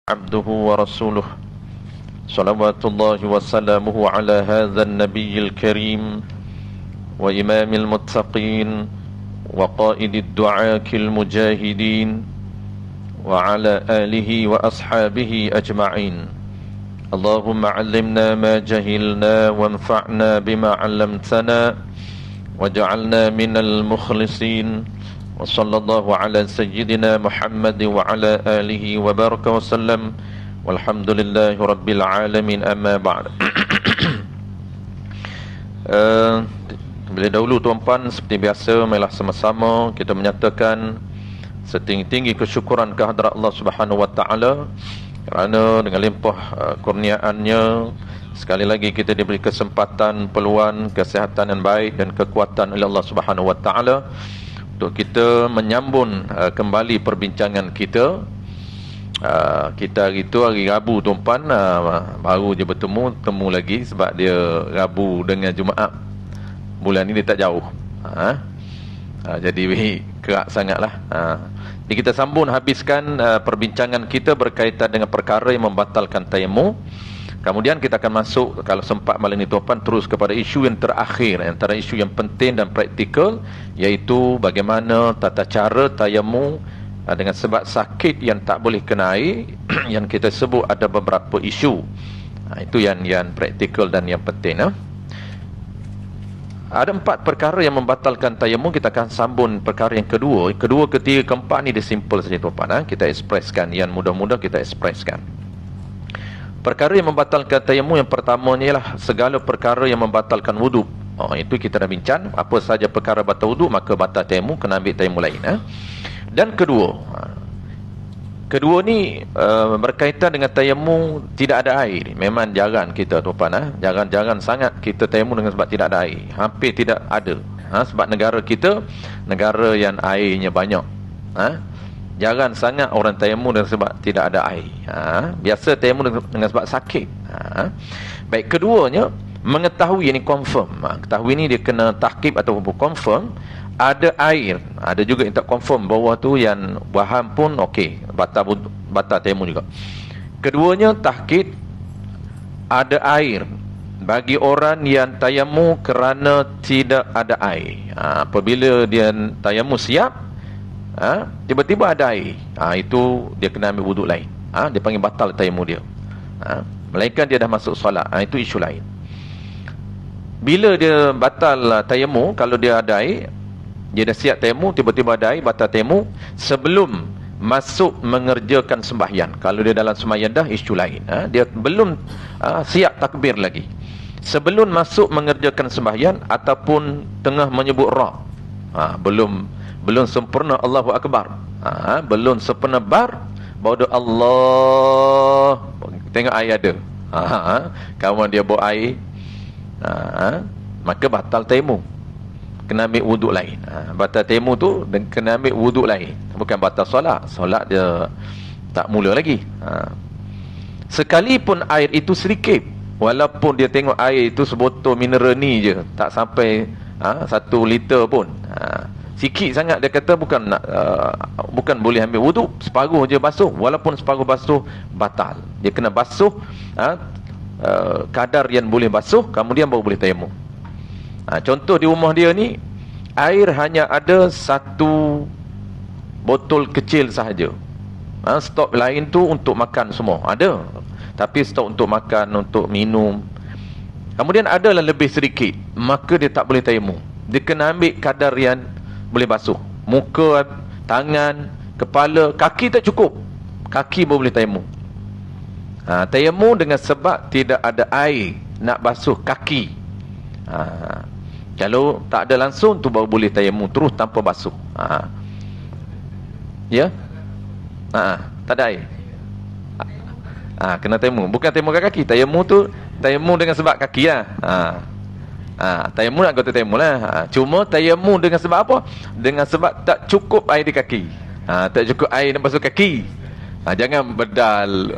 عبده ورسوله صلوات الله وسلامه على هذا النبي الكريم وإمام المتقين وقائد الدعاة المجاهدين وعلى آله وأصحابه أجمعين. اللهم علمنا ما جهلنا وانفعنا بما علمتنا وجعلنا من المخلصين. وصلى الله على سيدنا محمد وعلى آله وبارك وسلم والحمد لله رب العالمين. أما بعد. Bila dahulu tuan-puan, seperti biasa, marilah sama-sama kita menyatakan setinggi-tinggi kesyukuran kehadrat Allah Subhanahu wa taala kerana dengan limpah kurniaannya sekali lagi kita diberi kesempatan, peluang, kesihatan yang baik dan kekuatan oleh Allah Subhanahu wa taala untuk kita menyambung kembali perbincangan kita. Kita hari itu hari Rabu tuan-puan, baru je temu lagi sebab dia Rabu dengan Jumaat. Bulan ni dia tak jauh. Jadi kerak sangatlah. Jadi kita sambung habiskan perbincangan kita berkaitan dengan perkara yang membatalkan tayamum. Kemudian kita akan masuk, kalau sempat malam ini tuan-puan, terus kepada isu yang terakhir, antara isu yang penting dan praktikal, iaitu bagaimana tata cara tayamum dengan sebab sakit yang tak boleh kena air. Yang kita sebut ada beberapa isu. Itu yang praktikal dan yang penting. Ada 4 perkara yang membatalkan tayamum. Kita akan sambung perkara yang kedua. Kedua, ketiga, keempat ni dia simple saja tuan-puan. Kita ekspreskan, yang mudah-mudah kita ekspreskan. Perkara yang membatalkan tayamum yang pertamanya ialah segala perkara yang membatalkan wuduk. Itu kita dah bincang. Apa saja perkara batal wuduk, maka batal tayamum, kena ambil tayamum lain. Dan kedua ni berkaitan dengan tayamum tidak ada air. Memang jarang kita tuan-puan, jarang sangat kita tayamum dengan sebab tidak ada air. Hampir tidak ada. Sebab negara kita negara yang airnya banyak. Jarang sangat orang tayamum dengan sebab tidak ada air. Biasa tayamum dengan sebab sakit. Baik, keduanya mengetahui, ini confirm. Ketahui ni dia kena tahqiq ataupun confirm ada air. Ada juga yang tak confirm bawah tu, yang waham pun okey, batal tayamum juga. Keduanya tahqiq ada air bagi orang yang tayamum kerana tidak ada air. Apabila dia tayamum siap, tiba-tiba ada air, itu dia kena ambil wuduk lain. Dia panggil batal tayamum dia. Melainkan dia dah masuk solat, itu isu lain. Bila dia batal tayamum, kalau dia ada air, dia dah siap tayamum, tiba-tiba ada air, batal tayamum sebelum masuk mengerjakan sembahyang. Kalau dia dalam sembahyang dah, isu lain. Dia belum siap takbir lagi, sebelum masuk mengerjakan sembahyang ataupun tengah menyebut ra', belum sempurna Allahu Akbar, belum sempurna bar, baru Allah, tengok air ada, kawan dia bawa air, maka batal tayamum, kena ambil wuduk lain. Batal tayamum tu kena ambil wuduk lain, bukan batal solat dia tak mula lagi. Sekalipun air itu sedikit, walaupun dia tengok air itu sebotol mineral ni je, tak sampai 1 liter pun, sikit sangat, dia kata bukan boleh ambil wuduk, separuh je basuh. Walaupun separuh basuh, batal. Dia kena basuh kadar yang boleh basuh, kemudian baru boleh tayamum. Contoh di rumah dia ni, air hanya ada 1 botol kecil sahaja. Stok lain tu untuk makan semua ada, tapi stok untuk makan, untuk minum. Kemudian adalah lebih sedikit, maka dia tak boleh tayamum. Dia kena ambil kadar yang boleh basuh. Muka, tangan, kepala, kaki tak cukup, kaki baru boleh tayamum. Tayamum dengan sebab tidak ada air nak basuh kaki. Kalau tak ada langsung tu baru boleh tayamum terus tanpa basuh. Ya? Tak ada air. Kena tayamum. Bukan tayamum kaki. Tayamum tu tayamum dengan sebab kaki lah. Tayamum nak kata tayamum lah. Cuma tayamum dengan sebab apa? Dengan sebab tak cukup air di kaki. Tak cukup air nak basuh kaki. Jangan bedal,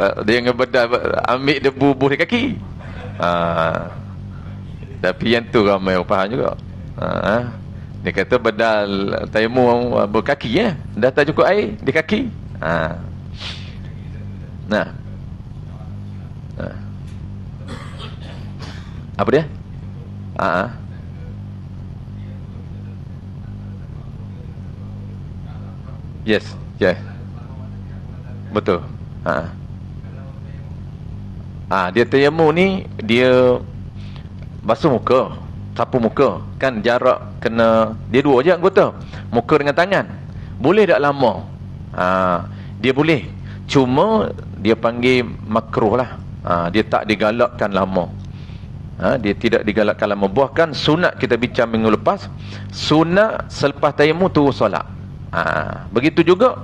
ambil debu di kaki. Tapi yang tu ramai orang faham juga. Dia kata bedal tayamum berkaki, dah tak cukup air di kaki. Nah. Apa dia? Yes, yes. Betul. Dia tayamum ni, dia basuh muka, sapu muka. Kan jarak kena, dia dua je anggota, muka dengan tangan. Boleh tak lama? Dia boleh. Cuma dia panggil makruh lah. Dia tak digalakkan lama. Dia tidak digalakkan lama. Bahkan sunat, kita bincang minggu lepas, sunat selepas tayamum terus solat. Begitu juga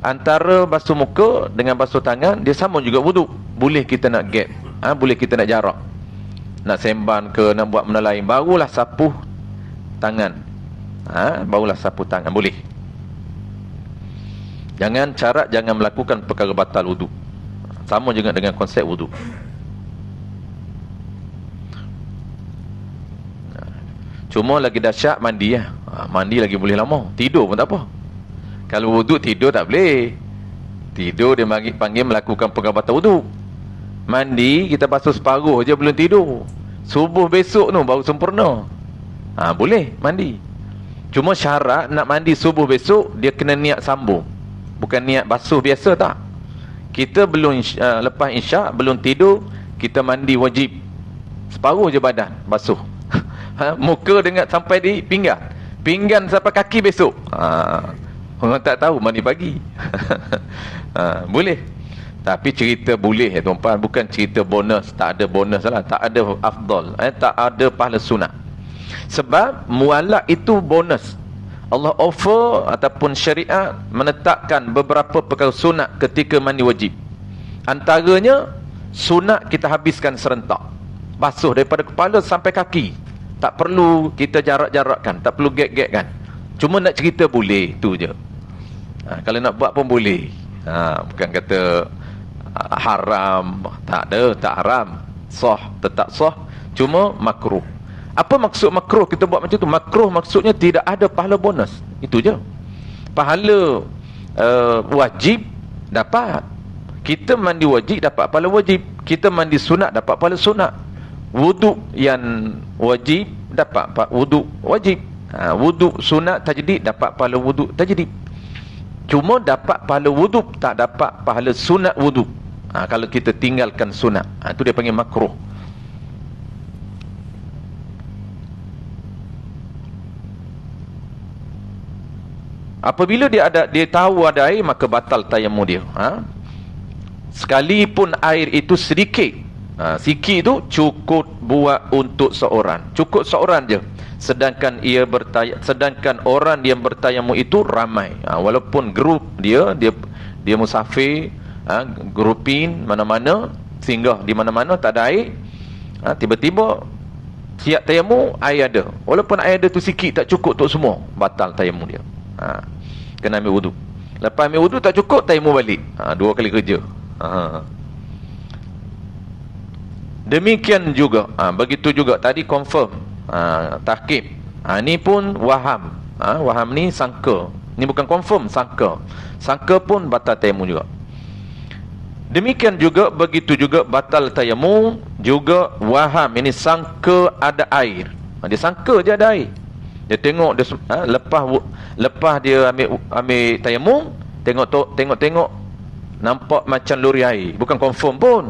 antara basuh muka dengan basuh tangan, dia sama juga wuduk. Boleh kita nak gap, boleh kita nak jarak, nak semban ke, nak buat benda lain, barulah sapu tangan. Barulah sapu tangan, boleh. Jangan melakukan perkara batal wuduk. Sama juga dengan konsep wuduk. Cuma lagi dahsyat mandi lah. Mandi lagi boleh lama. Tidur pun tak apa. Kalau wuduk, tidur tak boleh. Tidur dia panggil melakukan perkara batal wuduk. Mandi, kita basuh separuh je belum tidur. Subuh besok tu baru sempurna. Boleh mandi. Cuma syarat nak mandi subuh besok, dia kena niat sambung. Bukan niat basuh biasa tak. Kita belum lepas isyak, belum tidur, kita mandi wajib. Separuh je badan basuh. Muka dengan sampai di pinggan. Pinggan sampai kaki besok. Orang tak tahu mandi pagi. Boleh. Tapi cerita boleh tuan-tuan, bukan cerita bonus. Tak ada bonus lah, tak ada afdal, tak ada pahala sunat. Sebab mualak itu bonus. Allah offer ataupun syariat menetapkan beberapa perkara sunat ketika mandi wajib. Antaranya sunat kita habiskan serentak. Basuh daripada kepala sampai kaki. Tak perlu kita jarak-jarakkan, tak perlu gap-gapkan. Cuma nak cerita boleh, tu je. Kalau nak buat pun boleh. Bukan kata haram, tak ada, tak haram. Sah, tetap sah. Cuma makruh. Apa maksud makruh kita buat macam tu? Makruh maksudnya tidak ada pahala bonus. Itu je. Pahala wajib dapat. Kita mandi wajib dapat pahala wajib. Kita mandi sunat dapat pahala sunat. Wuduk yang wajib dapat wuduk wajib. Wuduk sunat tajdid dapat pahala wuduk tajdid. Cuma dapat pahala wuduk, tak dapat pahala sunat wuduk. Kalau kita tinggalkan sunat, itu dia panggil makruh. Apabila dia tahu ada air, maka batal tayamum dia. Sekalipun air itu sedikit, sikit itu cukup buat untuk seorang. Cukup seorang je. Sedangkan sedangkan orang yang bertayamum itu ramai. Walaupun grup dia musafir, grupin mana-mana, singgah di mana-mana, tak ada air. Tiba-tiba siap tayamum, air ada. Walaupun air ada tu sikit, tak cukup untuk semua, batal tayamum dia. Kena ambil wuduk. Lepas ambil wuduk tak cukup, tayamum balik. 2 kali kerja. Demikian juga, begitu juga tadi confirm, tahkim. Ni pun waham. Waham ni sangka. Ni bukan confirm, sangka. Sangka pun batal tayamum juga. Demikian juga, begitu juga batal tayamum juga waham. Ini sangka ada air. Dia sangka je ada air. Dia tengok dia, lepas dia ambil tayamum, tengok nampak macam lori air. Bukan confirm pun.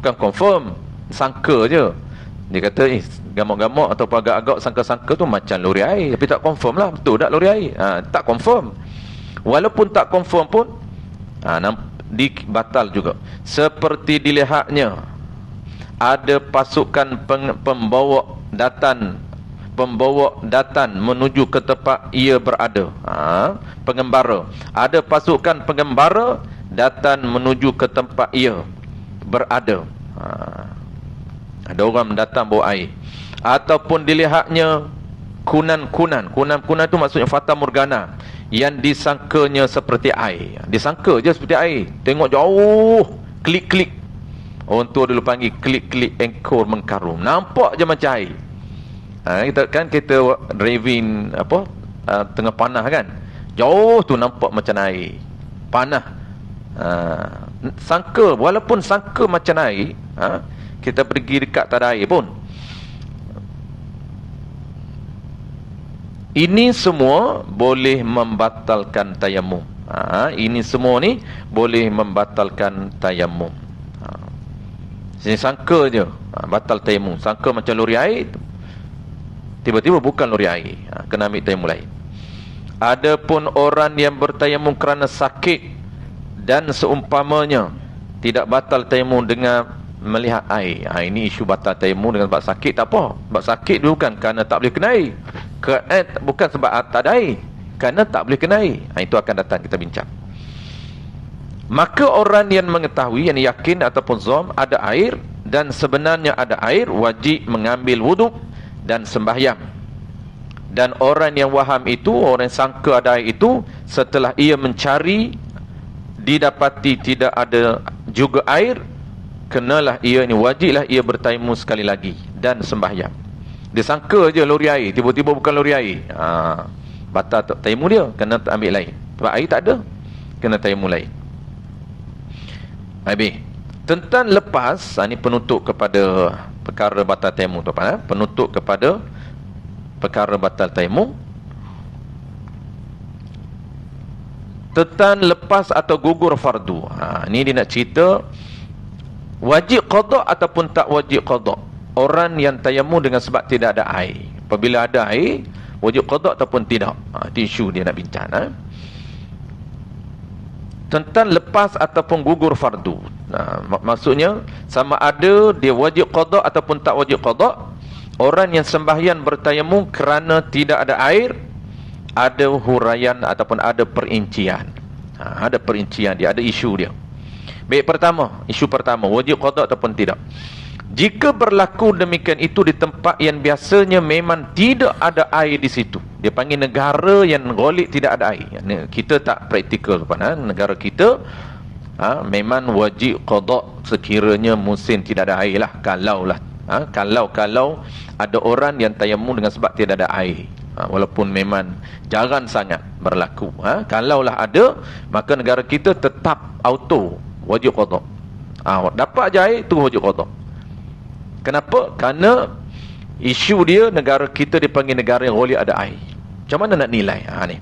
Bukan confirm, sangka je. Dia kata gamak-gamak atau agak-agak sangka-sangka tu macam lori air, tapi tak confirm lah betul tak lori air. Tak confirm. Walaupun tak confirm pun batal juga. Seperti dilihatnya ada pasukan pembawa datan menuju ke tempat ia berada. Pengembara. Ada pasukan pengembara datan menuju ke tempat ia berada. Ada orang datang bawa air. Ataupun dilihatnya kunan-kunan. Kunan-kunan itu maksudnya fata morgana, yang disangkanya seperti air. Disangka je seperti air. Tengok jauh, klik-klik. Orang tua dulu panggil klik-klik engkor mengkarum. Nampak je macam air. Kita driving tengah panah kan, jauh tu nampak macam air, panah. Sangka, walaupun sangka macam air, kita pergi dekat tak ada air pun, ini semua boleh membatalkan tayamum. Ini semua ni boleh membatalkan tayamum. Sini sangka je, batal tayamum. Sangka macam lori air, tiba-tiba bukan lori air, kena ambil tayamum lain. Adapun orang yang bertayamum kerana sakit dan seumpamanya, tidak batal tayamum dengan melihat air. Ini isu batal tayamum dengan sebab sakit, tak apa. Sebab sakit bukan kerana tak boleh kena air, bukan sebab tak ada air, kerana tak boleh kena air. Itu akan datang kita bincang. Maka orang yang mengetahui, yang yakin ataupun zon ada air dan sebenarnya ada air, wajib mengambil wuduk dan sembahyang. Dan orang yang waham itu, orang yang sangka ada air itu, setelah ia mencari, didapati tidak ada juga air, kenalah ia ni, wajiblah ia bertayamum sekali lagi dan sembahyang. Dia sangka je lori air, tiba-tiba bukan lori air, batal tayamum dia, kena ambil lain. Sebab air tak ada, kena tayamum lain. Habis. Tentang lepas, ini penutup kepada perkara batal tayamum, tuan-tuan. Penutup kepada perkara batal tayamum. Tentang lepas atau gugur fardu. Ini dia nak cerita wajib qada ataupun tak wajib qada. Orang yang tayamum dengan sebab tidak ada air. Apabila ada air, wajib qada ataupun tidak. Itu isu dia nak bincang. Tentang lepas ataupun gugur fardu. Maksudnya sama ada dia wajib qada ataupun tak wajib qada. Orang yang sembahyang bertayamum kerana tidak ada air, ada huraian ataupun ada perincian. Ada perincian dia, ada isu dia. Baik, pertama, isu pertama, wajib qada ataupun tidak. Jika berlaku demikian itu di tempat yang biasanya memang tidak ada air di situ, dia panggil negara yang ghalib tidak ada air. Kita tak praktikal, negara kita memang wajib qada sekiranya musim tidak ada air lah. Kalau ada orang yang tayamum dengan sebab tidak ada air, walaupun memang jarang sangat berlaku, kalaulah ada, maka negara kita tetap auto wajib qada. Dapat je air, tu wajib qada. Kenapa? Kerana isu dia, negara kita dipanggil negara yang ghalib ada air. Macam mana nak nilai? Ni.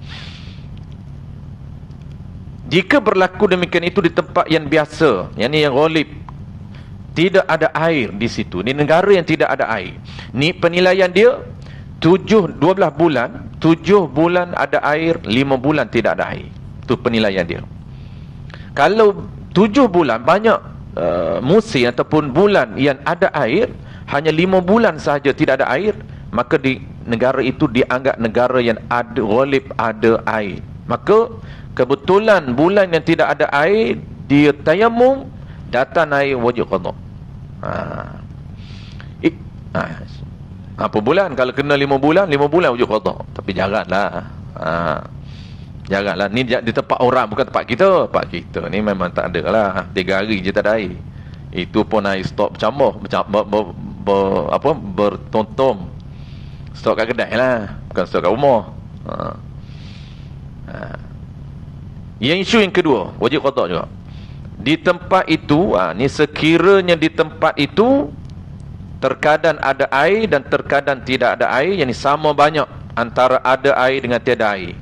Jika berlaku demikian itu di tempat yang biasa, yang ghalib, tidak ada air di situ, ni negara yang tidak ada air. Ni penilaian dia 12 bulan, 7 bulan ada air, 5 bulan tidak ada air. Itu penilaian dia. Kalau 7 bulan banyak musim ataupun bulan yang ada air, hanya 5 bulan sahaja tidak ada air, maka di negara itu dianggap negara yang ada ghalib ada air. Maka kebetulan bulan yang tidak ada air, dia tayamum, datang air, wajib qada. Apa bulan? Kalau kena 5 bulan wajib qada. Tapi janganlah. Janganlah. Ni di tempat orang, bukan tempat kita. Tempat kita ni memang tak ada lah. 3 hari je tak ada air. Itu pun air stok bertontom. Stok kat kedai lah, bukan stok kat rumah. Yang isu yang kedua, wajib qada juga. Di tempat itu, ni sekiranya di tempat itu terkadang ada air dan terkadang tidak ada air, yang ni sama banyak antara ada air dengan tiada air.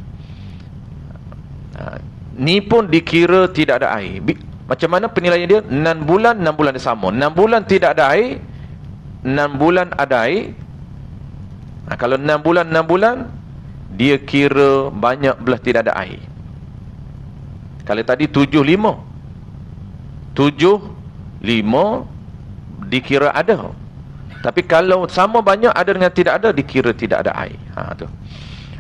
Ni pun dikira tidak ada air. Macam mana penilaian dia? 6 bulan dia sama. 6 bulan tidak ada air, 6 bulan ada air. Kalau 6 bulan dia kira banyak belah tidak ada air. Kalau tadi 7-5 dikira ada. Tapi kalau sama banyak ada dengan tidak ada, dikira tidak ada air. Tu.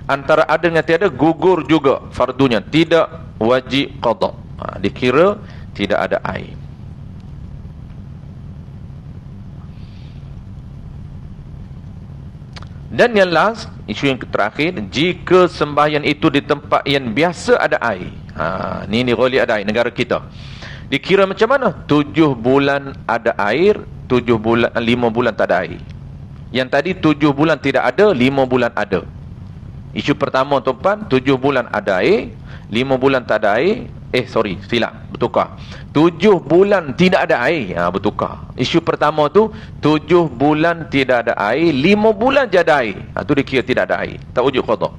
Antara ada dengan tiada, gugur juga fardunya, tidak wajib qada. Dikira tidak ada air. Dan yang last, isu yang terakhir, jika sembahyang itu di tempat yang biasa ada air. Ni ghalib ada air, negara kita. Dikira macam mana? 7 bulan ada air, 5 bulan tak ada air. Yang tadi 7 bulan tidak ada, 5 bulan ada. Isu pertama tuan-tuan, 7 bulan ada air, 5 bulan tak ada air, silap, bertukar. 7 bulan tidak ada air, bertukar. Isu pertama tu 7 bulan tidak ada air, 5 bulan je ada air, tu dia kira tidak ada air, tak wujud qada.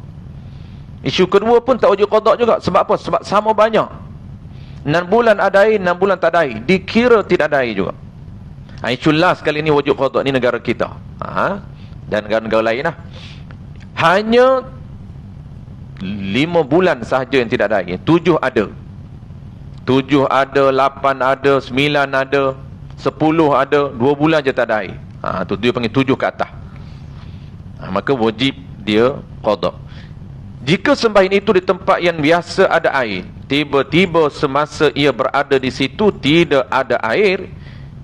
Isu kedua pun tak wujud qada juga. Sebab apa? Sebab sama banyak, 6 bulan ada air, 6 bulan tak ada air, dikira tidak ada air juga. Isu last kali ni wujud qada ni negara kita, dan negara-negara lain lah. Hanya 5 bulan sahaja yang tidak ada air. 7 ada, 7 ada, 8 ada, 9 ada, 10 ada, 2 bulan je tak ada air. Tu dia panggil 7 ke atas. Maka wajib dia qada. Jika sembahyang itu di tempat yang biasa ada air, tiba-tiba semasa ia berada di situ tidak ada air,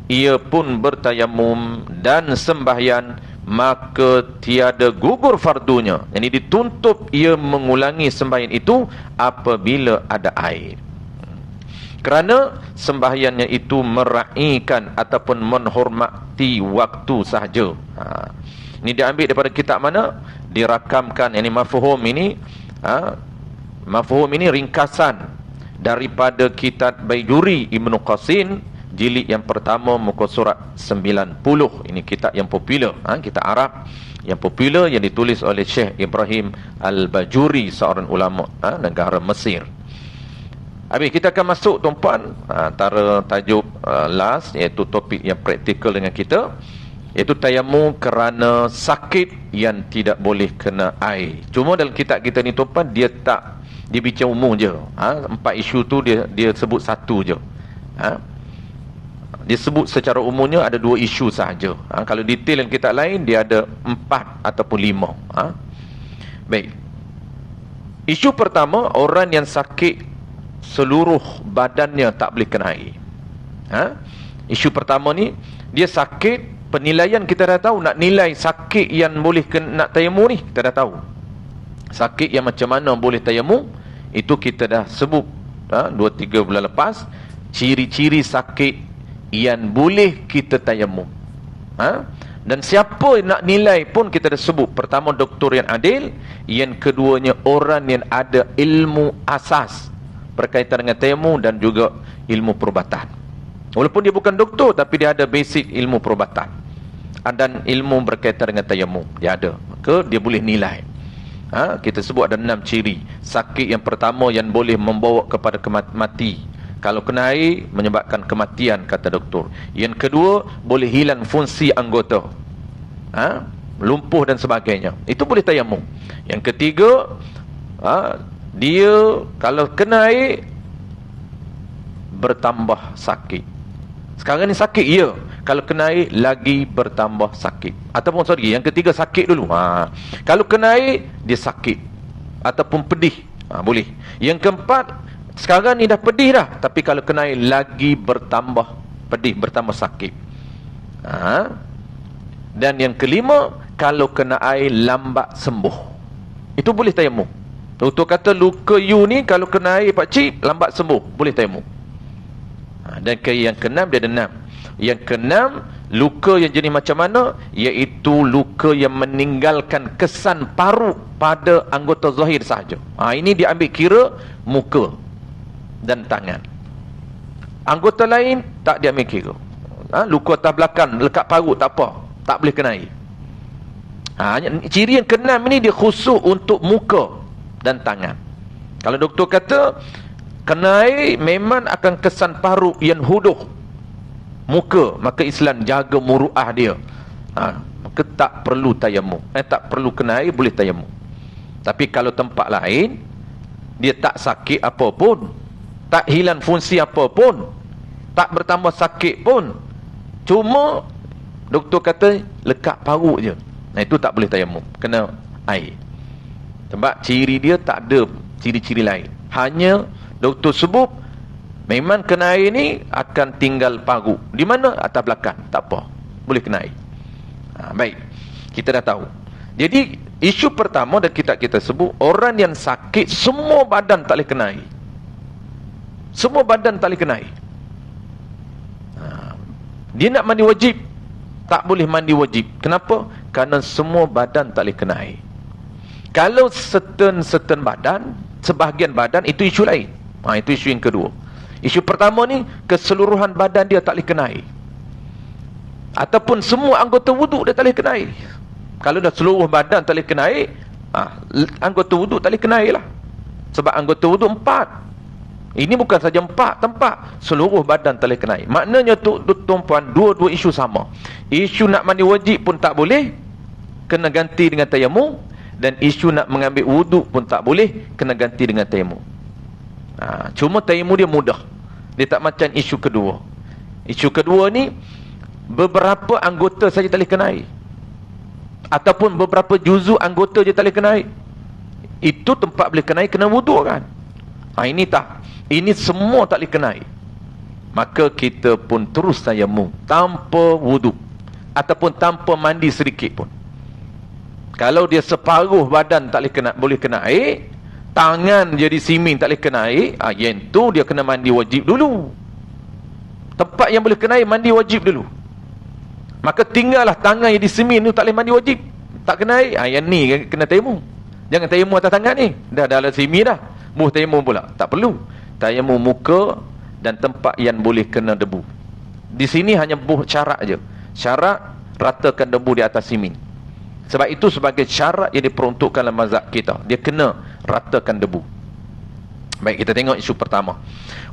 ia pun bertayamum dan sembahyang, maka tiada gugur fardunya. Jadi dituntut ia mengulangi sembahyang itu apabila ada air. Kerana sembahyangnya itu meraihkan ataupun menghormati waktu sahaja. Ini diambil daripada kitab mana? Dirakamkan, ini mafhum ini. Mafhum ini ringkasan daripada kitab Baijuri Ibnu Qasin, jilid yang pertama, muka surat 90. Ini kitab yang popular, kitab Arab yang popular, yang ditulis oleh Syekh Ibrahim Al-Bajuri, seorang ulama negara Mesir. Habis kita akan masuk tuan-puan, antara tajuk last, iaitu topik yang praktikal dengan kita, iaitu tayamum kerana sakit yang tidak boleh kena air. Cuma dalam kitab kita ni tuan-puan, dia tak, dia bincang umum je. 4 isu tu dia sebut satu je. Dia sebut secara umumnya ada 2 isu sahaja. Kalau detail yang kitab lain, dia ada 4 ataupun 5. Baik. Isu pertama, orang yang sakit seluruh badannya tak boleh kena air. Isu pertama ni, dia sakit, penilaian kita dah tahu. Nak nilai sakit yang boleh kena tayamum ni, kita dah tahu. Sakit yang macam mana boleh tayamum, itu kita dah sebut 2-3 bulan lepas. Ciri-ciri sakit yang boleh kita tayamum. Dan siapa nak nilai pun kita dah sebut. Pertama, doktor yang adil. Yang keduanya, orang yang ada ilmu asas berkaitan dengan tayamum dan juga ilmu perubatan. Walaupun dia bukan doktor, tapi dia ada basic ilmu perubatan dan ilmu berkaitan dengan tayamum, dia ada. Maka dia boleh nilai. Kita sebut ada 6 ciri. Sakit yang pertama yang boleh membawa kepada mati, kalau kena air menyebabkan kematian, kata doktor. Yang kedua, boleh hilang fungsi anggota, lumpuh dan sebagainya, itu boleh tayamum. Yang ketiga, dia kalau kena air bertambah sakit. Sekarang ni sakit, ya. Kalau kena air lagi bertambah sakit. Ataupun yang ketiga, sakit dulu. Kalau kena air dia sakit ataupun pedih, boleh. Yang keempat, sekarang ni dah pedih dah, tapi kalau kena air lagi bertambah pedih, bertambah sakit. Dan yang kelima, kalau kena air lambat sembuh, itu boleh tayamum. Doktor kata luka you ni kalau kena air pakcik lambat sembuh, boleh tayamum. Dan yang keenam, dia ada 6. Yang keenam, luka yang jenis macam mana? Iaitu luka yang meninggalkan kesan paru pada anggota zahir sahaja. Ini diambil kira muka dan tangan. Anggota lain tak diambil kira. Luka atas belakang, lekat paru, tak apa, tak boleh kena air. Ciri yang keenam ini dia khusus untuk muka dan tangan. Kalau doktor kata kena air memang akan kesan paru yang huduh muka, maka Islam jaga muruah dia. Maka tak perlu tayamum, tak perlu kena air, boleh tayamum. Tapi kalau tempat lain, dia tak sakit apa pun, tak hilang fungsi apa pun, tak bertambah sakit pun, cuma doktor kata lekat paru je, itu tak boleh tayamum, kena air. Sebab ciri dia tak ada ciri-ciri lain. Hanya doktor sebut memang kena air ni akan tinggal paru. Di mana? Atas belakang, tak apa, boleh kena air. Baik, kita dah tahu. Jadi isu pertama dan kita sebut, orang yang sakit semua badan tak boleh kena air. Semua badan tak boleh kena air. Dia nak mandi wajib, tak boleh mandi wajib. Kenapa? Kerana semua badan tak boleh kena air. Kalau certain badan, sebahagian badan, itu isu lain. Itu isu yang kedua. Isu pertama ni, keseluruhan badan dia tak boleh kena air. Ataupun semua anggota wuduk dia tak boleh kena air. Kalau dah seluruh badan tak boleh kena air, anggota wuduk tak boleh kena air lah. Sebab anggota wuduk 4. Ini bukan saja 4 tempat, seluruh badan tak boleh kena air. Maknanya tuan-tuan, dua-dua isu sama. Isu nak mandi wajib pun tak boleh, kena ganti dengan tayamum. Dan isu nak mengambil wuduk pun tak boleh, kena ganti dengan tayamum. Cuma tayamum dia mudah. Dia tak macam isu kedua. Isu kedua ni, beberapa anggota saja tak boleh kena air. Ataupun beberapa juzuk anggota je tak boleh kena air. Itu tempat boleh kena air, kena wuduk kan. Ini tak. Ini semua tak boleh kena air. Maka kita pun terus tayamum tanpa wuduk. Ataupun tanpa mandi sedikit pun. Kalau dia separuh badan tak boleh kena air, tangan jadi simin tak boleh kena air, yang tu dia kena mandi wajib dulu. Tempat yang boleh kena air, mandi wajib dulu. Maka tinggallah tangan yang disimin tu tak boleh mandi wajib, tak kena air, yang ni kena tayamum. Jangan tayamum atas tangan ni, dah ada simin dah, buh tayamum pula, tak perlu. Tayamum muka dan tempat yang boleh kena debu. Di sini hanya buh syarat je, syarat ratakan debu di atas simin. Sebab itu sebagai syarat yang diperuntukkan dalam mazhab kita, dia kena ratakan debu. Baik, kita tengok isu pertama.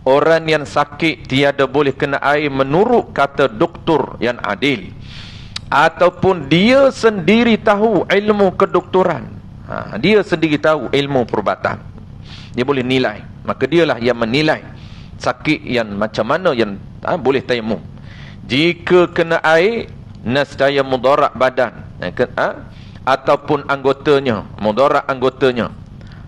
Orang yang sakit tiada boleh kena air menurut kata doktor yang adil, ataupun dia sendiri tahu ilmu kedoktoran, dia sendiri tahu ilmu perubatan, dia boleh nilai. Maka dialah yang menilai sakit yang macam mana yang boleh tayamum. Jika kena air, nescaya mudarat badan, ataupun anggotanya, mudarat anggotanya,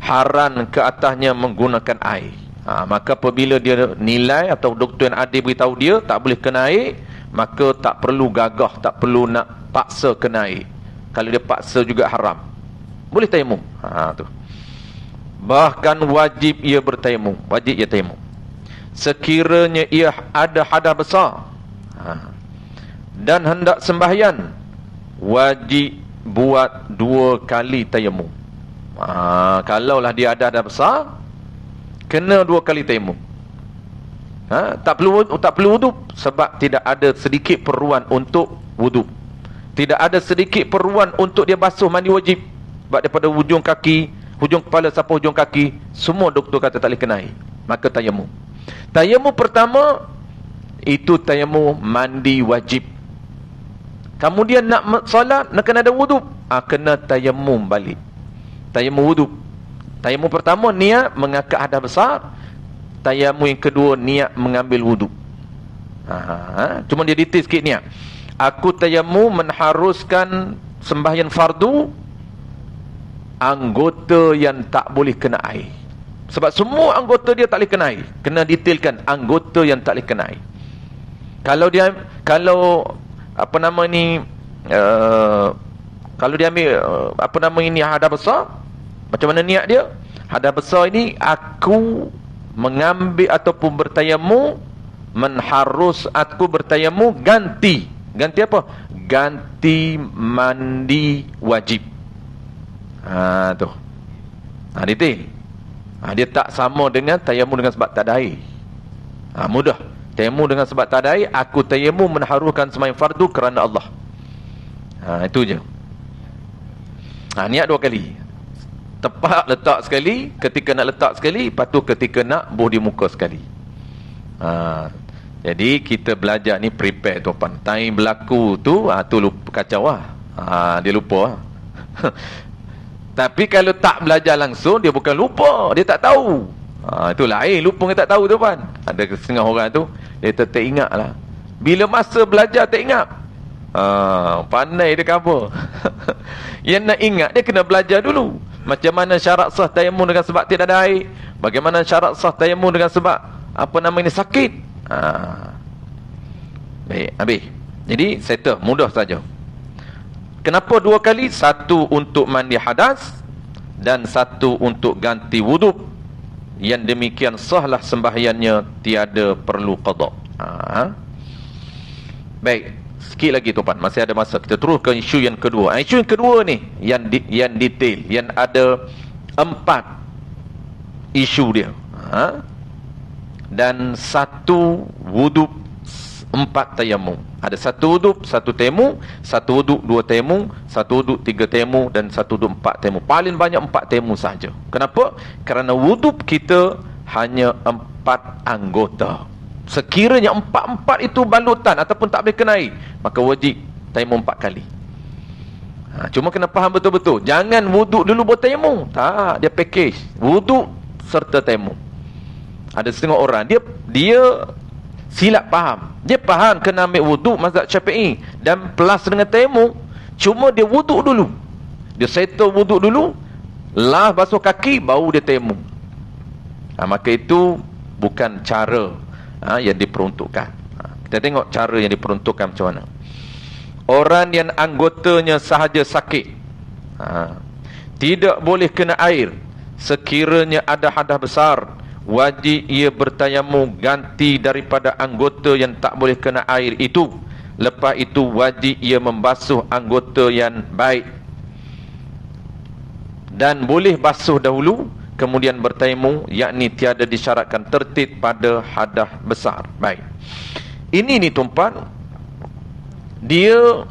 haram ke atasnya menggunakan air. Maka apabila dia nilai atau doktor yang adil beritahu dia tak boleh kena air, maka tak perlu gagah, tak perlu nak paksa kena air. Kalau dia paksa juga haram, boleh tayamum. Tu. Bahkan wajib ia bertayamum, wajib ia tayamum sekiranya ia ada hadas besar dan hendak sembahyang, wajib buat 2 kali tayamum. Kalaulah dia ada hadas besar, kena 2 kali tayamum. Tak perlu wuduk, sebab tidak ada sedikit perluan untuk wuduk. Tidak ada sedikit perluan untuk dia basuh mandi wajib. Sebab daripada hujung kaki, hujung kepala sampai hujung kaki, semua doktor kata tak boleh kena air. Maka tayamum. Tayamum pertama itu tayamum mandi wajib. Kemudian nak solat, nak kena ada wuduk, kena tayamum balik. Tayamum wuduk. Tayamum pertama niat mengangkat hadas besar. Tayamum yang kedua niat mengambil wuduk. Cuma dia detail sikit niat. Aku tayamum mengharuskan sembahyang fardu anggota yang tak boleh kena air. Sebab semua anggota dia tak boleh kena air. Kena detailkan anggota yang tak boleh kena air. Kalau dia ambil hadas besar, macam mana niat dia? Hadas besar ini aku mengambil ataupun bertayamum, aku bertayamum ganti apa? Ganti mandi wajib. Tu. Detail. Dia tak sama dengan tayamum dengan sebab tak ada air. Mudah. Tayamum dengan sebab tak ada air, aku tayamum mengharuskan sembahyang fardu kerana Allah. Itu je. Niat 2 kali. Tepat letak sekali, ketika nak letak sekali, lepas tu ketika nak buh di muka sekali. Jadi kita belajar ni prepare tuan. Time berlaku tu, tu lupa, kacau lah. Dia lupa. Tapi kalau tak belajar langsung, dia bukan lupa, dia tak tahu. Itu lain, lupa dia tak tahu tuan. Ada setengah orang tu, dia tak ingat lah. Bila masa belajar tak ingat, pandai dia cover. Yang nak ingat, dia kena belajar dulu. Macam mana syarat sah tayamum dengan sebab tidak ada air, bagaimana syarat sah tayamum dengan sebab sakit. Baik, habis. Jadi settle, mudah saja. Kenapa 2 kali? 1 untuk mandi hadas dan 1 untuk ganti wuduk. Yang demikian sahlah sembahyangnya, tiada perlu qada. Baik, sikit lagi tuan, masih ada masa. Kita terus ke isu yang kedua. Isu yang kedua ni yang detail, yang ada 4 isu dia. dan satu wuduk 4 tayamum. Ada satu wuduk 1 tayamum, satu wuduk 2 tayamum, satu wuduk 3 tayamum, dan satu wuduk 4 tayamum. Paling banyak 4 tayamum saja. Kenapa? Kerana wuduk kita hanya 4 anggota. Sekiranya 4 itu balutan ataupun tak boleh kena air, maka wajib tayamum 4 kali. Cuma kena faham betul-betul. Jangan wuduk dulu bertayamum. Tak, dia package. Wuduk serta tayamum. Ada setengah orang dia silap faham. Dia faham kena ambil wuduk mazhab Syafi'i dan plus dengan tayamum. Cuma dia wuduk dulu. Dia settle wuduk dulu, lah basuh kaki, baru dia tayamum. Maka itu bukan cara yang diperuntukkan. Kita tengok cara yang diperuntukkan macam mana. Orang yang anggotanya sahaja sakit, tidak boleh kena air. Sekiranya ada hadas besar, wajib ia bertayamum ganti daripada anggota yang tak boleh kena air itu. Lepas itu wajib ia membasuh anggota yang baik, dan boleh basuh dahulu kemudian bertayamum, yakni tiada disyaratkan tertib pada hadas besar. Baik. Ini ni tuan-puan, dia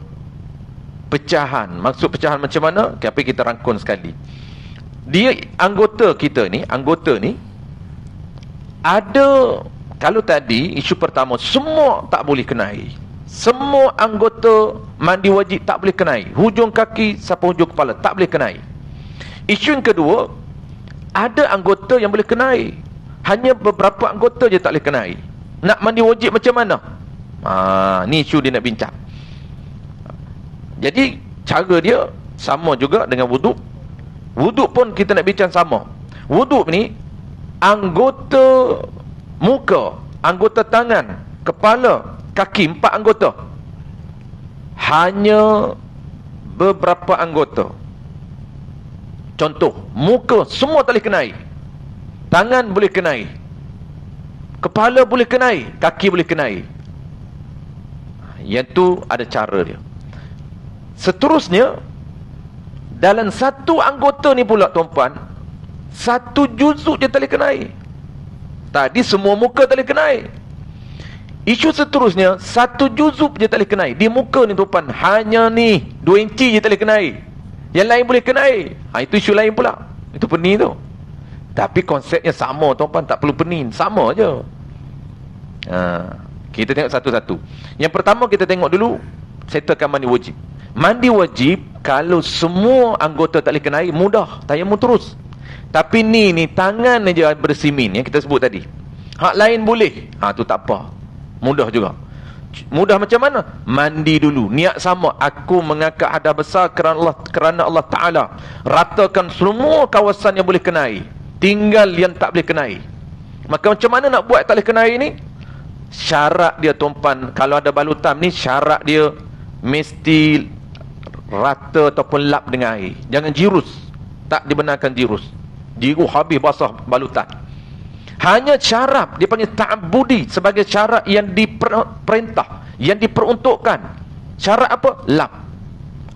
pecahan. Maksud pecahan macam mana? Tapi kita rangkum sekali. Dia anggota kita ni, ada, kalau tadi isu pertama semua tak boleh kena air. Semua anggota mandi wajib tak boleh kena air. Hujung kaki sampai hujung kepala tak boleh kena air. Isu yang kedua, ada anggota yang boleh kena air. Hanya beberapa anggota je tak boleh kena air. Nak mandi wajib macam mana? Ni isu dia nak bincang. Jadi cara dia sama juga dengan wuduk. Wuduk pun kita nak bincang sama. Wuduk ni anggota muka, anggota tangan, kepala, kaki, 4 anggota. Hanya beberapa anggota. Contoh, muka semua tak boleh kena air. Tangan boleh kena air. Kepala boleh kena air, kaki boleh kena air. Yang tu ada cara dia. Seterusnya, dalam satu anggota ni pula tuan-puan, 1 juzuk je tak boleh kena air. Tadi semua muka tak boleh kena air. Isu seterusnya, 1 juzuk je tak boleh kena air. Di muka ni tuan-puan, hanya ni 2 inci je tak boleh kena air. Yang lain boleh kena air. Itu isu lain pula. Itu pening tu. Tapi konsepnya sama tuan-puan, tak perlu pening. Sama je. Kita tengok satu-satu. Yang pertama kita tengok dulu, settlekan mandi wajib. Mandi wajib, kalau semua anggota tak boleh kena air, mudah, tayamum terus. Tapi ni tangan aja bersimin yang kita sebut tadi. Hak lain boleh, tu tak apa, mudah juga. Mudah macam mana? Mandi dulu, niat sama, aku mengangkat hadas besar kerana Allah Ta'ala ratakan semua kawasan yang boleh kena air, tinggal yang tak boleh kena air. Maka macam mana nak buat tak boleh kena air ni? Syarat dia tuan-puan, kalau ada balutan ni, syarat dia mesti rata ataupun lap dengan air. Jangan jirus. Tak dibenarkan jirus. Jirus habis basah balutan. Hanya syarat, dia panggil ta'budi, sebagai syarat yang diperintah, yang diperuntukkan. Syarat apa? Lap.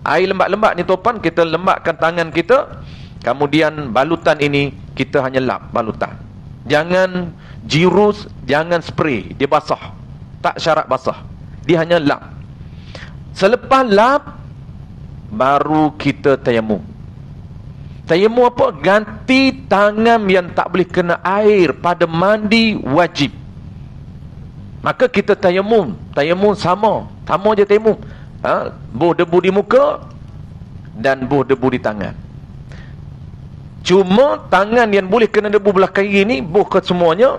Air lembab-lembab ni tuan-puan, kita lembabkan tangan kita, kemudian balutan ini kita hanya lap balutan. Jangan jirus, jangan spray, dia basah. Tak syarat basah, dia hanya lap. Selepas lap, baru kita tayamum. Tayamum apa? Ganti tangan yang tak boleh kena air pada mandi wajib. Maka kita tayamum. Tayamum sama je tayamum. Buh debu di muka dan buh debu di tangan. Cuma tangan yang boleh kena debu belah kiri ni, buh ke semuanya.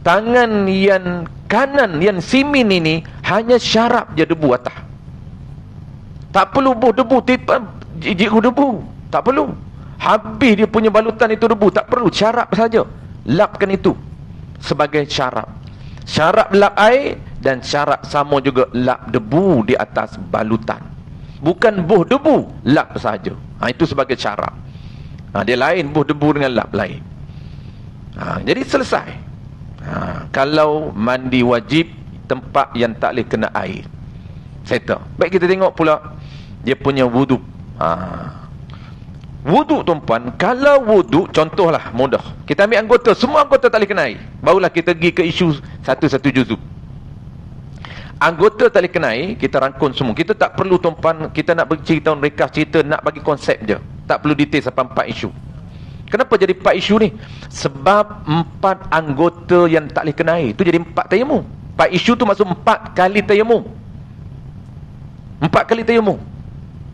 Tangan yang kanan, yang simin ini, hanya syarap je debu atas. Tak perlu buh debu, jigu debu. Tak perlu. Habis dia punya balutan itu debu. Tak perlu, syarap saja. Lapkan itu sebagai syarap. Syarap lap air dan syarap sama juga lap debu di atas balutan. Bukan buh debu, lap saja. Itu sebagai syarap. Dia lain, buh debu dengan lap lain. Jadi selesai. Kalau mandi wajib, tempat yang tak boleh kena air, settle. Baik, kita tengok pula dia punya wuduk. Wuduk tuan-puan, kalau wuduk, contohlah mudah. Kita ambil anggota, semua anggota tak boleh kena air. Barulah kita pergi ke isu satu-satu juzuk. Anggota tak boleh kena air, kita rangkun semua. Kita tak perlu tuan-puan, kita nak bercerita mereka cerita, nak bagi konsep je. Tak perlu detail sampai 4 isu. Kenapa jadi 4 isu ni? Sebab 4 anggota yang tak boleh kena air, itu jadi 4 tayamum. 4 isu tu maksud 4 kali tayamum. 4 kali tayamum.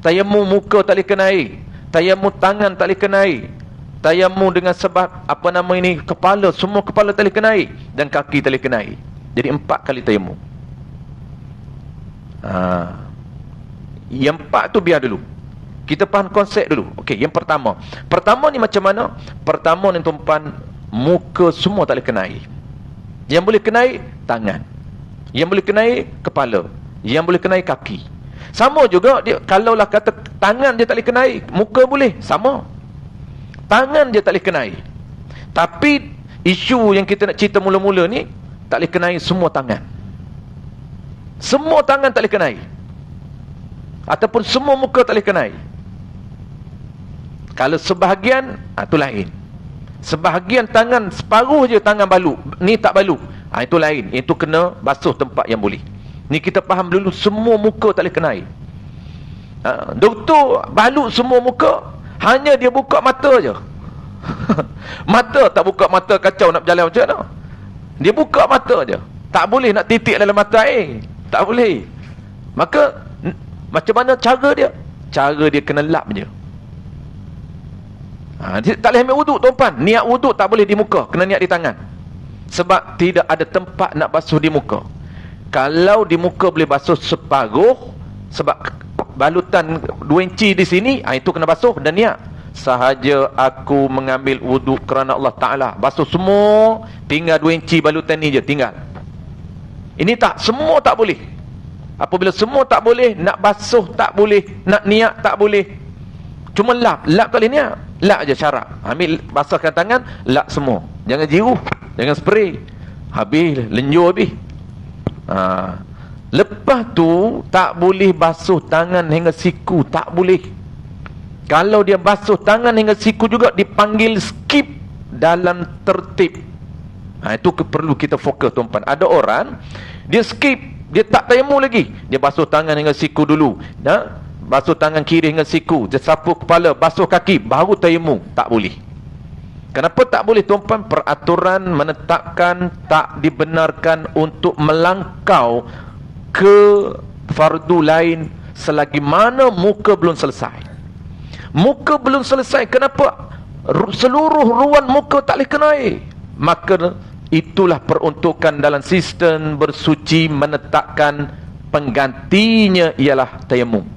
Tayamum muka tak boleh kena air. Tayamum tangan tak boleh kena air. Tayamum dengan sebab apa nama ini, kepala, semua kepala tak boleh kena air. Dan kaki tak boleh kena air. Jadi 4 kali tayamum. Yang 4 tu biar dulu. Kita faham konsep dulu. Okey, yang pertama. Pertama ni macam mana? Pertama ni tuan-tuan, muka semua tak boleh kena air. Yang boleh kena air, tangan. Yang boleh kena air, kepala. Yang boleh kena air, kaki. Sama juga dia, kalaulah kata tangan dia tak boleh kena air, muka boleh, sama. Tangan dia tak boleh kena air. Tapi isu yang kita nak cerita mula-mula ni, tak boleh kena air semua tangan. Semua tangan tak boleh kena air. Ataupun semua muka tak boleh kena air. Kalau sebahagian, itu lain. Sebahagian tangan, separuh je tangan balu, ni tak balu, itu lain. Itu kena basuh tempat yang boleh. Ni kita faham dulu, semua muka tak boleh kena air. Doktor balut semua muka, hanya dia buka mata je. Mata tak buka mata, kacau nak berjalan macam mana. Dia buka mata je, tak boleh nak titik dalam mata air, tak boleh. Maka macam mana cara dia? Cara dia kena lap je. Dia tak boleh ambil wuduk tuan-tuan. Niat wuduk tak boleh di muka, kena niat di tangan. Sebab tidak ada tempat nak basuh di muka. Kalau di muka boleh basuh separuh, sebab balutan 2 inci di sini, itu kena basuh dan niat. Sahaja aku mengambil wuduk kerana Allah Ta'ala, basuh semua, tinggal 2 inci balutan ni je, tinggal. Ini tak, semua tak boleh. Apabila semua tak boleh, nak basuh tak boleh, nak niat tak boleh. Cuma lap tak boleh niat. Lap je syarat. Ambil, basahkan tangan, lap semua. Jangan jiruh, jangan spray. Habis, lenjur habis. Lepas tu tak boleh basuh tangan hingga siku, tak boleh. Kalau dia basuh tangan hingga siku juga dipanggil skip dalam tertib. Itu perlu kita fokus tuan-tuan. Ada orang dia skip, dia tak tayamum lagi, dia basuh tangan hingga siku dulu, basuh tangan kiri hingga siku, dia sapu kepala, basuh kaki, baru tayamum. Tak boleh. Kenapa tak boleh tuan-tuan? Peraturan menetapkan tak dibenarkan untuk melangkau ke fardu lain selagi mana muka belum selesai. Muka belum selesai, kenapa? Seluruh ruang muka tak boleh kena air. Maka itulah peruntukan dalam sistem bersuci menetapkan penggantinya ialah tayamum.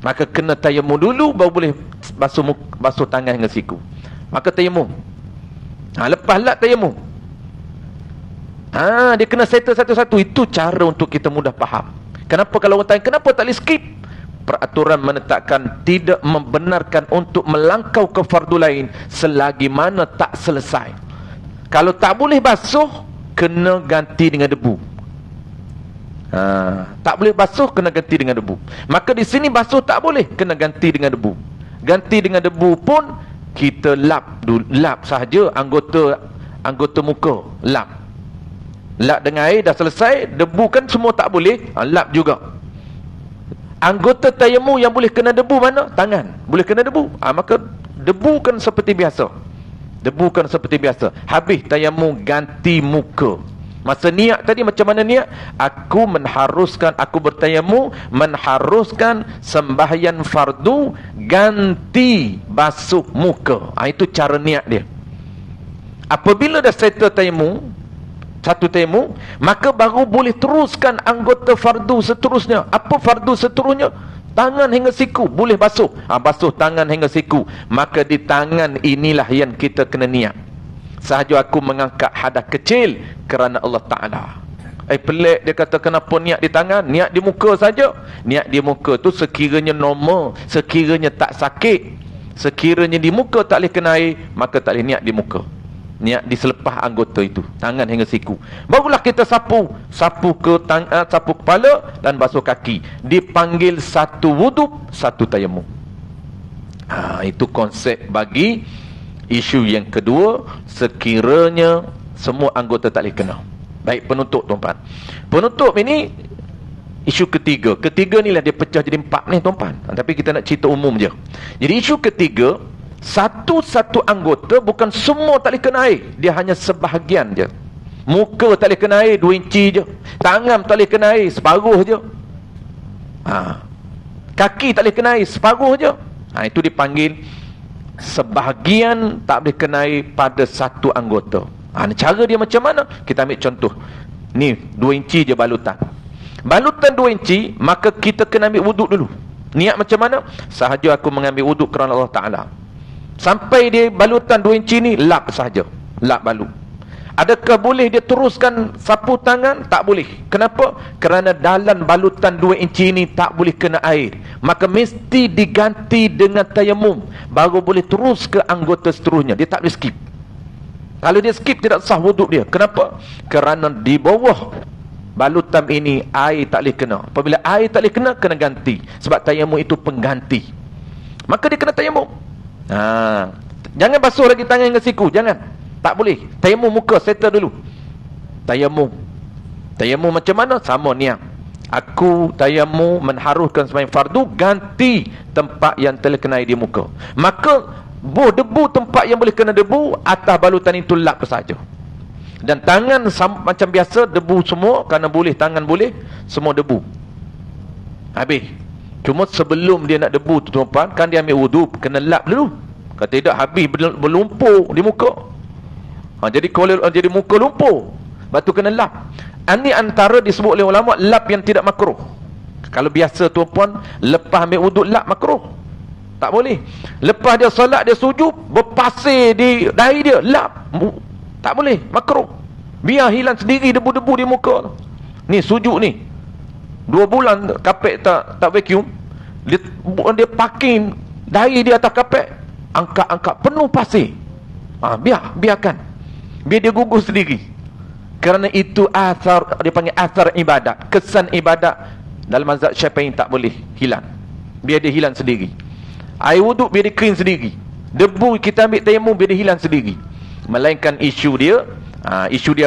Maka kena tayamum dulu baru boleh basuh tangan hingga siku. Maka tayamum. Lepas lap tayamum. Dia kena settle satu-satu. Itu cara untuk kita mudah faham. Kenapa kalau orang tanya, kenapa tak boleh skip? Peraturan menetapkan tidak membenarkan untuk melangkau ke fardu lain selagi mana tak selesai. Kalau tak boleh basuh, kena ganti dengan debu. Tak boleh basuh, kena ganti dengan debu. Maka di sini basuh tak boleh, kena ganti dengan debu. Ganti dengan debu pun kita lap dulu, lap sahaja anggota muka, lap dengan air, dah selesai. Debu kan semua tak boleh, lap juga. Anggota tayamum yang boleh kena debu mana? Tangan boleh kena debu, maka debu kan seperti biasa. Debu kan seperti biasa. Habis tayamum, ganti muka. Masa niat tadi macam mana niat? Aku bertayamum mengharuskan sembahyang fardu ganti basuh muka. Itu cara niat dia. Apabila dah settle tayamum, satu tayamum, maka baru boleh teruskan anggota fardu seterusnya. Apa fardu seterusnya? Tangan hingga siku boleh basuh. Basuh tangan hingga siku. Maka di tangan inilah yang kita kena niat. Sahaja aku mengangkat hadas kecil kerana Allah Ta'ala. Pelik dia kata kenapa niat di tangan? Niat di muka saja. Niat di muka tu sekiranya normal, sekiranya tak sakit, sekiranya di muka tak boleh kena air, maka tak boleh niat di muka. Niat di selepas anggota itu, tangan hingga siku. Barulah kita sapu kepala dan basuh kaki. Dipanggil satu wuduk, satu tayamum. Itu konsep bagi isu yang kedua, sekiranya semua anggota tak boleh kena. Baik, penutup tuan-puan. Penutup ini isu ketiga. Ketiga ni lah dia pecah jadi 4 ni tuan-puan. Tapi kita nak cerita umum je. Jadi isu ketiga, satu-satu anggota, bukan semua tak boleh kena air. Dia hanya sebahagian je. Muka tak boleh kena air 2 inci je. Tangan tak boleh kena air separuh je. Kaki tak boleh kena air separuh je. Itu dipanggil sebahagian tak boleh kena air pada satu anggota. Cara dia macam mana? Kita ambil contoh. Ni 2 inci je balutan. Balutan 2 inci, maka kita kena ambil wuduk dulu. Niat macam mana? Sahaja aku mengambil wuduk kerana Allah Ta'ala. Sampai dia balutan 2 inci ni, lap sahaja. Lap balut. Adakah boleh dia teruskan sapu tangan? Tak boleh. Kenapa? Kerana dalam balutan 2 inci ini tak boleh kena air. Maka mesti diganti dengan tayamum. Baru boleh terus ke anggota seterusnya. Dia tak boleh skip. Kalau dia skip, tidak sah wuduk dia. Kenapa? Kerana di bawah balutan ini air tak boleh kena. Apabila air tak boleh kena, kena ganti. Sebab tayamum itu pengganti. Maka dia kena tayamum. Jangan basuh lagi tangan dengan siku. Jangan. Tak boleh. Tayamum muka, settle dulu. Tayamum. Tayamum macam mana? Sama niat. Aku tayamum mengharuskan sembahyang fardu, ganti tempat yang telah kena air di muka. Maka debu tempat yang boleh kena debu, atas balutan itu lap saja. Dan tangan macam biasa, debu semua, kerana boleh, tangan boleh, semua debu. Habis. Cuma sebelum dia nak debu tu tuan-tuan, kan dia ambil wudu, kena lap dulu. Kalau tidak, habis berlumpur di muka. Jadi kalau jadi muka lumpur, lepas tu kena lap. Ini antara disebut oleh ulama lap yang tidak makruh. Kalau biasa tuan-puan, lepas ambil wuduk lap makruh. Tak boleh. Lepas dia solat, dia sujud, berpasir di dahi dia, lap. Tak boleh, makruh. Biar hilang sendiri debu-debu di muka. Ni sujud ni. 2 bulan kapek tak vacuum. Dia parking dahi di atas kapek. Angkat-angkat penuh pasir. Biarkan. Biar dia gugur sendiri. Kerana itu asar, dia panggil asar ibadat. Kesan ibadat dalam mazhab Syafi'i tak boleh hilang. Biar dia hilang sendiri. Air wuduk biar dia clean sendiri. Debu kita ambil tayamum biar dia hilang sendiri. Melainkan isu dia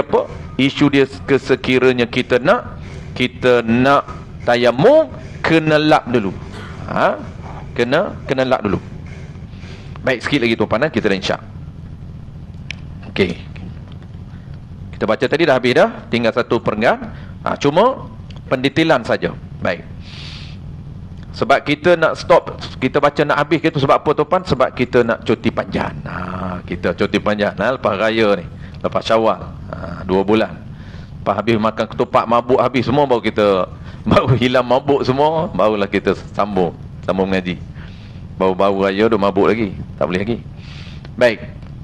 apa? Isu dia sekiranya kita nak tayamum, kena lap dulu. Kena lap dulu. Baik, sikit lagi tuan-tuan, kita dah insya. Okey. Kita baca tadi dah habis dah, tinggal satu perenggan. Cuma pendetailan saja. Baik. Sebab kita nak stop, kita baca nak habis gitu. Sebab apa tuan-tuan? Sebab kita nak cuti panjang. Kita cuti panjang lepas raya ni, lepas Syawal. 2 bulan. Lepas habis makan ketupat, mabuk habis semua, baru hilang mabuk semua, barulah kita sambung mengaji. Baru raya dah mabuk lagi. Tak boleh lagi. Baik.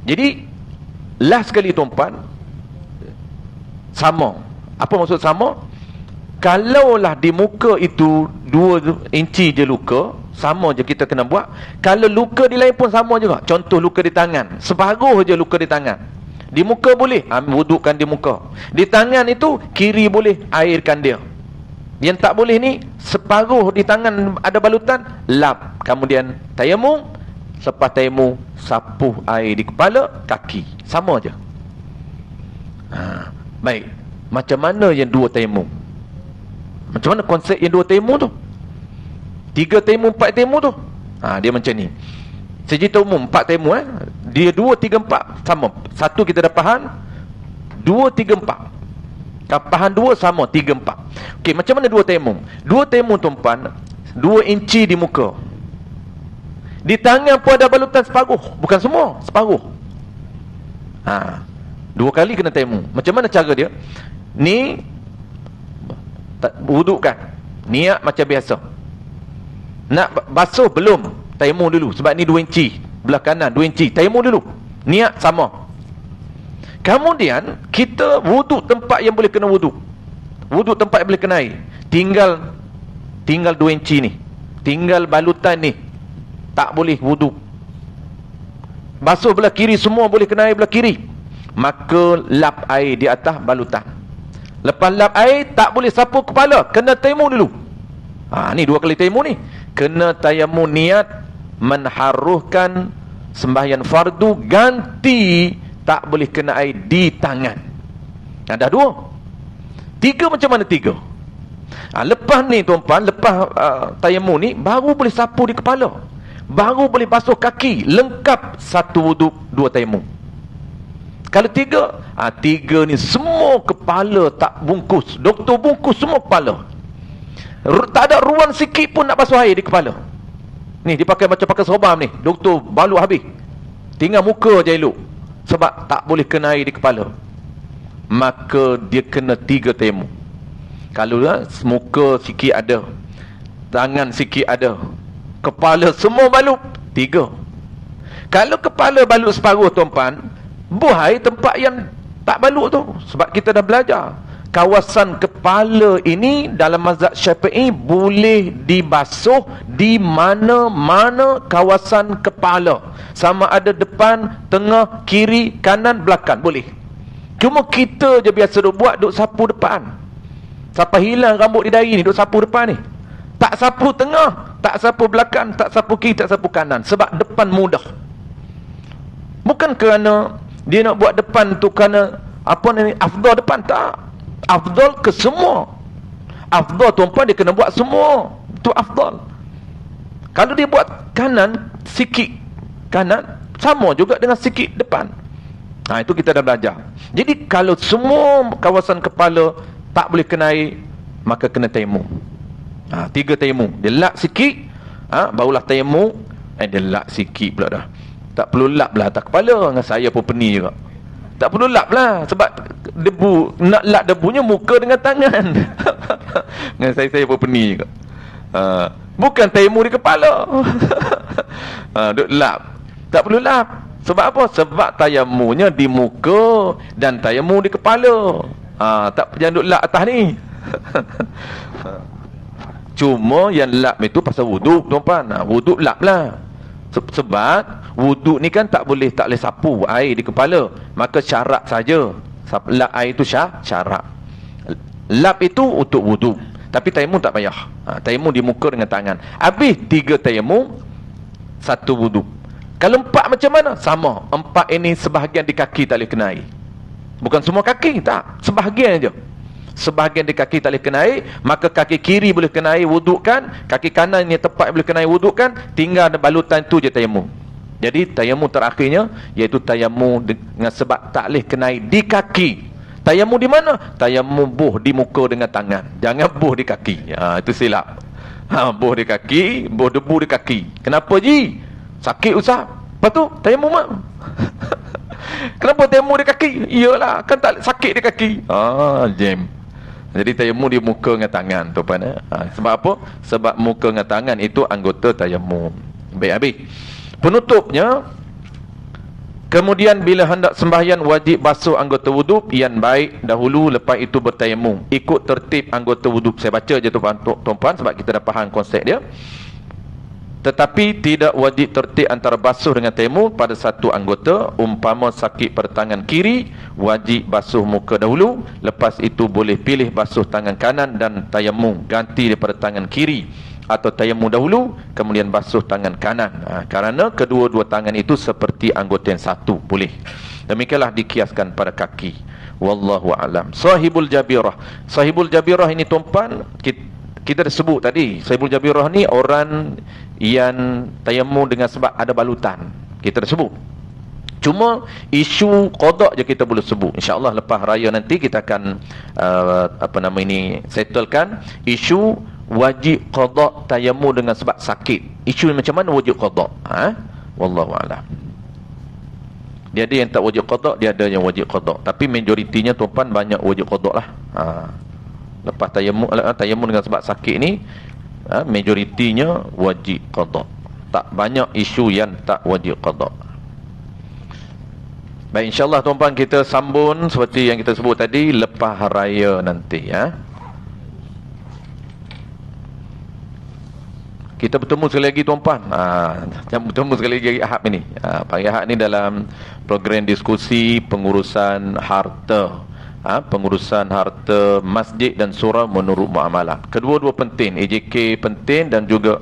Jadi last sekali tuan-puan, sama. Apa maksud sama? Kalaulah di muka itu 2 inci je luka, sama je kita kena buat. Kalau luka di lain pun sama juga. Contoh luka di tangan, separuh je luka di tangan. Di muka boleh, wudukkan di muka. Di tangan itu, kiri boleh, airkan dia. Yang tak boleh ni, separuh di tangan ada balutan, lap. Kemudian tayamum, lepas tayamum, sapuh air di kepala, kaki. Sama je. Baik. Macam mana yang 2 tayamum? Macam mana konsep yang 2 tayamum tu? 3 tayamum, 4 tayamum tu? Dia macam ni. Secerita umum 4 tayamum dia 2, 3, 4 sama. 1 kita dah faham, 2, 3, 4. Kapahan 2 sama, 3, 4. Okey, macam mana 2 tayamum? 2 tayamum tuan-puan, 2 inci di muka. Di tangan pun ada balutan separuh, bukan semua, separuh. 2 kali kena tayamum. Macam mana cara dia? Ni wudukkan, niat macam biasa. Nak basuh belum, tayamum dulu. Sebab ni 2 inci belah kanan, 2 inci, tayamum dulu. Niat sama. Kemudian kita wuduk tempat yang boleh kena wuduk. Wuduk tempat yang boleh kena air. Tinggal 2 inci ni, tinggal balutan ni, tak boleh wuduk. Basuh belah kiri, semua boleh kena air belah kiri. Maka lap air di atas balutan. Lepas lap air, tak boleh sapu kepala, kena tayamum dulu. Ni 2 kali tayamum ni. Kena tayamum niat menharuhkan sembahyang fardu ganti tak boleh kena air di tangan. Ada 2. 3 macam mana 3? Lepas ni tuan-tuan, lepas tayamum ni baru boleh sapu di kepala, baru boleh basuh kaki, lengkap 1 wuduk 2 tayamum. Kalau 3 ni semua kepala tak bungkus, doktor bungkus semua kepala, tak ada ruang sikit pun nak basuh air di kepala. Ni dipakai macam pakai serabam ni, doktor balut habis, tinggal muka je elok, sebab tak boleh kena air di kepala. Maka dia kena 3 tayamum. Kalau muka sikit ada, tangan sikit ada, kepala semua balut, 3. Kalau kepala balut separuh tuan-tuan, buh air tempat yang tak balut tu. Sebab kita dah belajar, kawasan kepala ini dalam mazhab Syafi'i boleh dibasuh di mana-mana kawasan kepala, sama ada depan, tengah, kiri, kanan, belakang, boleh. Cuma kita je biasa duk buat, duk sapu depan. Sampai hilang rambut di dahi ni, duk sapu depan ni, tak sapu tengah, tak sapu belakang, tak sapu kiri, tak sapu kanan. Sebab depan mudah. Bukan kerana dia nak buat depan tu kerana apa ni, afdal depan, tak. Afdal ke semua. Afdal tuan-tuan, dia kena buat semua, tu afdal. Kalau dia buat kanan, sikit kanan sama juga dengan sikit depan. Itu kita dah belajar. Jadi kalau semua kawasan kepala tak boleh kena air, maka kena tayamum. 3 tayamum. Dia lap sikit, barulah tayamum. Dia lap sikit pula dah. Tak perlu lap lah atas kepala. Dengan saya pun pening juga. Tak perlu lap lah, sebab debu, nak lap debunya muka dengan tangan. Dengan saya pun pening juga. Bukan tayamum di kepala. Duk lap. Tak perlu lap. Sebab apa? Sebab tayamumnya di muka dan tayamum di kepala. Tak, jangan duk lap atas ni. Cuma yang lap itu pasal wuduk tuan-tuan. Wuduk lap lah. Sebab wuduk ni kan tak boleh sapu air di kepala. Maka syarat saja. Lap air itu syarat. Lap itu untuk wuduk. Tapi tayamum tak payah. Tayamum di muka dengan tangan. Habis 3 tayamum, 1 wuduk. Kalau 4 macam mana? Sama. 4 ini sebahagian di kaki tak boleh kena air. Bukan semua kaki, tak. Sebahagian je. Sebahagian di kaki tak boleh kena air. Maka kaki kiri boleh kena air, wudukkan. Kaki kanan ni tempat boleh kena air, wudukkan. Tinggal ada balutan tu je tayamum. Jadi tayamum terakhirnya iaitu tayamum dengan sebab tak boleh kena air di kaki. Tayamum di mana? Tayamum buh di muka dengan tangan. Jangan buh di kaki. Itu silap. Buh di kaki, buh debu di kaki. Kenapa ji? Sakit usah. Lepas tu tayamum mak. Kenapa tayamum di kaki? Iyalah, kan tak sakit di kaki. Jam. Jadi tayamum di muka dengan tangan tu pan. Sebab apa? Sebab muka dengan tangan itu anggota tayamum. Baik habis. Penutupnya, kemudian bila hendak sembahyang wajib basuh anggota wuduk yang baik dahulu, lepas itu bertayamum. Ikut tertib anggota wuduk. Saya baca je tuan-tuan sebab kita dah faham konsep dia. Tetapi tidak wajib tertib antara basuh dengan tayamum pada satu anggota. Umpama sakit pada tangan kiri, wajib basuh muka dahulu, lepas itu boleh pilih basuh tangan kanan dan tayamum ganti daripada tangan kiri, atau tayamum dahulu kemudian basuh tangan kanan. Kerana kedua-dua tangan itu seperti anggota yang satu, boleh. Demikianlah dikiaskan pada kaki. Wallahu a'lam. Sahibul Jabirah. Sahibul Jabirah ini tuan-tuan, kita dah sebut tadi, Sahibul Jabirah ni orang yang tayamum dengan sebab ada balutan. Kita dah sebut. Cuma isu qada je kita boleh sebut. InsyaAllah lepas raya nanti kita akan settlekan isu wajib qada tayamum dengan sebab sakit. Isu macam mana wajib qada? Wallahu a'lam. Dia ada yang tak wajib qada, dia ada yang wajib qada. Tapi majoritinya tuan-tuan banyak wajib qada lah. Lepas tayamum dengan sebab sakit ni, majoritinya wajib qada. Tak banyak isu yang tak wajib qada. Baik, insyaAllah tuan-tuan kita sambung seperti yang kita sebut tadi lepas raya nanti. Kita bertemu sekali lagi tuan-tuan. Bertemu sekali lagi Ahad ini. Pagi Ahad ni dalam program diskusi pengurusan harta. Pengurusan harta masjid dan surau menurut muamalah. Kedua-dua penting. AJK penting dan juga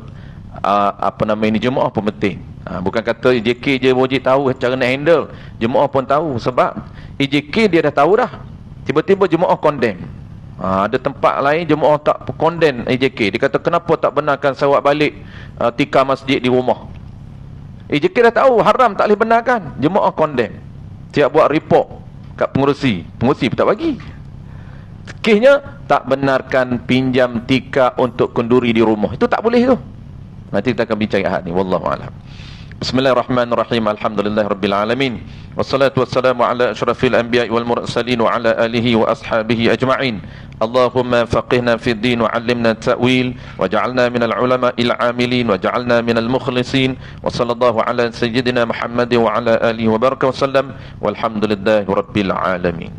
jemaah pun penting. Bukan kata EJK je wajib tahu cara nak handle, jemaah pun tahu. Sebab EJK dia dah tahu dah, tiba-tiba jemaah condemn. Ada tempat lain jemaah tak condemn EJK. Dia kata kenapa tak benarkan sawat balik tikar masjid di rumah. EJK dah tahu haram, tak boleh benarkan, jemaah condemn. Siap buat report kat pengurusi pun tak bagi. Kisnya tak benarkan pinjam tikar untuk kenduri di rumah, itu tak boleh tu. Nanti kita akan bincang ahad ni, wallahu a'lam. Bismillahirrahmanirrahim. Alhamdulillahirabbil alamin. Wassalatu wassalamu ala asyrafil anbiya'i wal mursalin wa ala alihi wa ashabihi ajma'in. Allahumma faqihna fid din wa 'allimna ta'wil waj'alna minal ulama'il 'amilin waj'alna minal mukhlisin. Wa sallallahu ala sayyidina Muhammadin wa ala alihi wa baraka wa sallam. Walhamdulillahirabbil alamin.